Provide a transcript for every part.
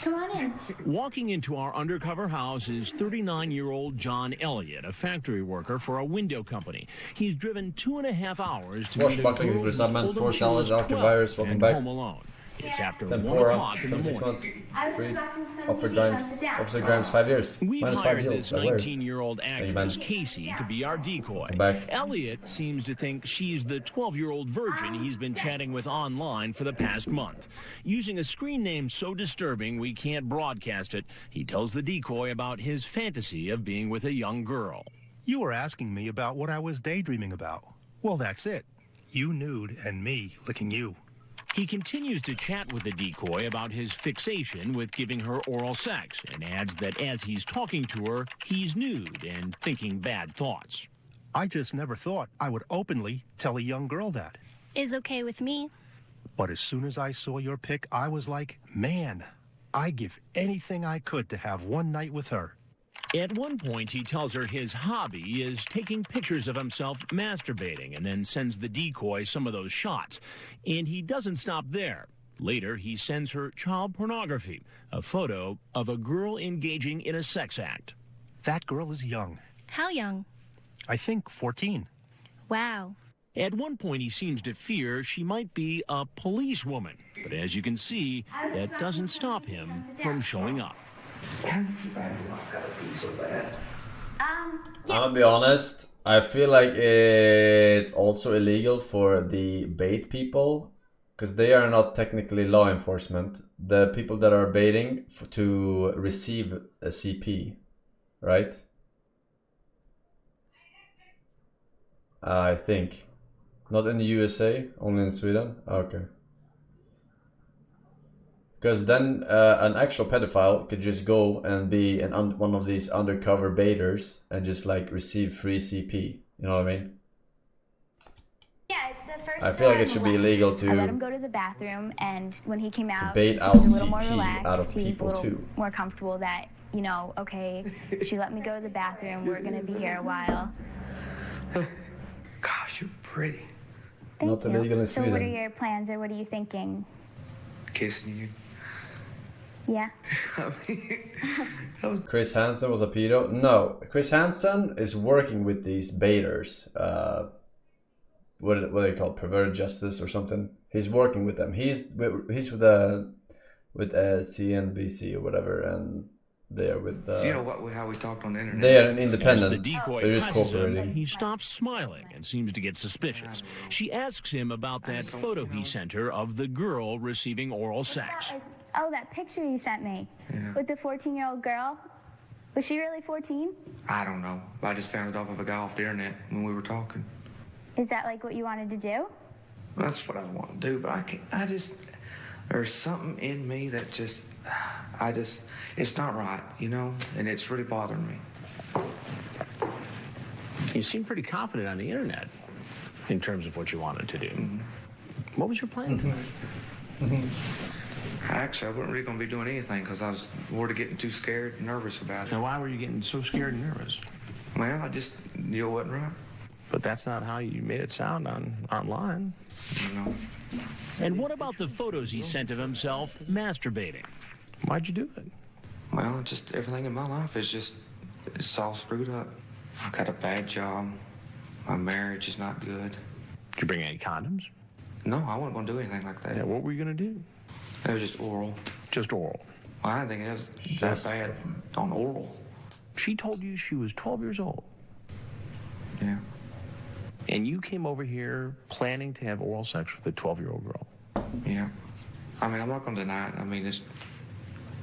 Come on in. Walking into our undercover house is 39-year-old John Elliott, a factory worker for a window company. He's driven 2,5 hours to meet a girl who told him she was 12 and home alone. It's after 1 o'clock in the morning. Months. Free. Officer Grimes 5 years. We've Minus 5 hired deals. this 19-year-old actress, Casey, to be our decoy. Elliot seems to think she's the 12-year-old virgin he's been chatting with online for the past month. Using a screen name so disturbing we can't broadcast it, he tells the decoy about his fantasy of being with a young girl. You were asking me about what I was daydreaming about. Well, that's it. You nude and me licking you. He continues to chat with the decoy about his fixation with giving her oral sex and adds that as he's talking to her, he's nude and thinking bad thoughts. I just never thought I would openly tell a young girl that. Is okay with me. But as soon as I saw your pic, I was like, man, I'd give anything I could to have one night with her. At one point, he tells her his hobby is taking pictures of himself masturbating and then sends the decoy some of those shots. And he doesn't stop there. Later, he sends her child pornography, a photo of a girl engaging in a sex act. That girl is young. How young? I think 14. Wow. At one point, he seems to fear she might be a policewoman. But as you can see, that doesn't stop him from showing up. I'm gonna be honest, I feel like it's also illegal for the bait people, because they are not technically law enforcement. The people that are baiting to receive a CP, right? I think. Not in the USA, only in Sweden? Okay. Because then an actual pedophile could just go and be one of these undercover baiters and just like receive free CP. You know what I mean? Yeah, it's the first I feel like it should be illegal I let him to go to the bathroom, and when he came out, bait he out seemed a little more CP relaxed. out of He was a people little too. more comfortable that, you know, okay, she let me go to the bathroom. We're going to be here a while. Gosh, you're pretty. Thank Not you. illegal in So what are Sweden. your plans, or what are you thinking? Kissing you. Yeah. Chris Hansen was a pedo? No, Chris Hansen is working with these baiters. What are they called? Perverted justice or something. He's working with them. He's with CNBC or whatever, and they are with. You know how we talked on the internet. They are an independent. As the decoy They're just presses him, cooperating. he stops smiling and seems to get suspicious. She asks him about that photo he sent her of the girl receiving oral sex. Oh, that picture you sent me with the 14-year-old girl. Was she really 14? I don't know. I just found it off of a guy off the internet when we were talking. Is that like what you wanted to do? That's what I want to do, but there's something in me that it's not right, you know, and it's really bothering me. You seem pretty confident on the internet in terms of what you wanted to do. What was your plan tonight? Actually, I wasn't really going to be doing anything because I was worried of getting too scared and nervous about it. Now, why were you getting so scared and nervous? Well, I just knew it wasn't right. But that's not how you made it sound online. You know. And what about the photos he sent of himself masturbating? Why'd you do it? Well, just everything in my life it's all screwed up. I've got a bad job. My marriage is not good. Did you bring any condoms? No, I wasn't going to do anything like that. Yeah, what were you going to do? It was just oral. Just oral. Well, I think it was that bad on oral. She told you she was 12 years old. Yeah. And you came over here planning to have oral sex with a 12-year-old girl. Yeah. I mean, I'm not going to deny it. I mean,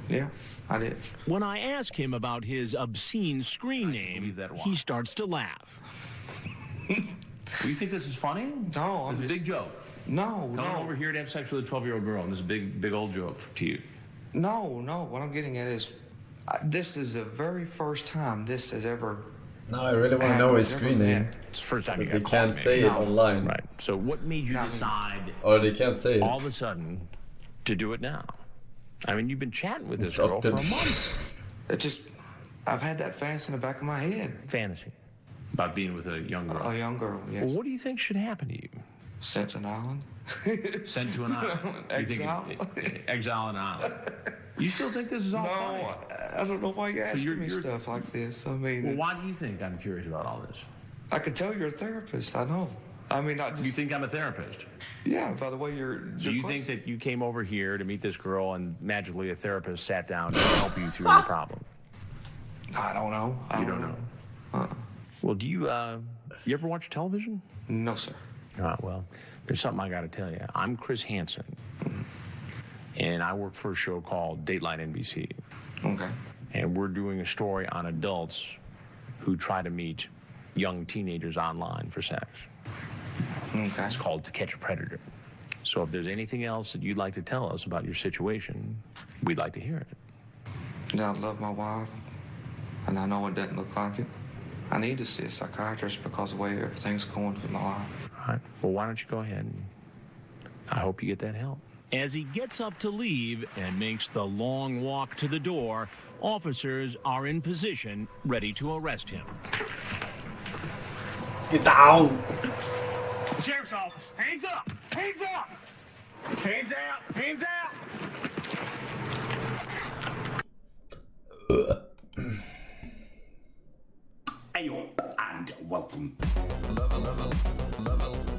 yeah, I did. When I ask him about his obscene screen name, he starts to laugh. You think this is funny? No, It's a big joke. No. Coming over here to have sex with a 12-year-old girl, and this is a big old joke to you. No. What I'm getting at is, this is the very first time this has ever. Now I really want to know his screen name. It's the first time you They got can't say it online. Right. So what made you decide Or they can't say it. all of a sudden to do it now? I mean, you've been chatting with this girl for a month. I've had that fantasy in the back of my head. Fantasy about being with a young girl. A young girl, yes. Well, what do you think should happen to you? Sent to an island. Sent to an island. Exile. Exile on an island. You still think this is all funny? No, I don't know why you're asking me stuff like this. I mean... Well, why do you think I'm curious about all this? I can tell you're a therapist, I know. I mean, not just... You think I'm a therapist? Yeah, by the way you're... Do you think that you came over here to meet this girl and magically a therapist sat down to help you through your problem? I don't know. You don't know? Well, do you ever watch television? No, sir. Well, there's something I got to tell you. I'm Chris Hansen, and I work for a show called Dateline NBC. Okay. And we're doing a story on adults who try to meet young teenagers online for sex. Okay. It's called To Catch a Predator. So if there's anything else that you'd like to tell us about your situation, we'd like to hear it. Yeah, I love my wife, and I know it doesn't look like it. I need to see a psychiatrist because of the way everything's going with my life. All right. Well, why don't you go ahead and I hope you get that help. As he gets up to leave and makes the long walk to the door, officers are in position, ready to arrest him. Get down! Sheriff's office, hands up! Hands up! Hands out! Hands out! Ayo, and welcome. Level.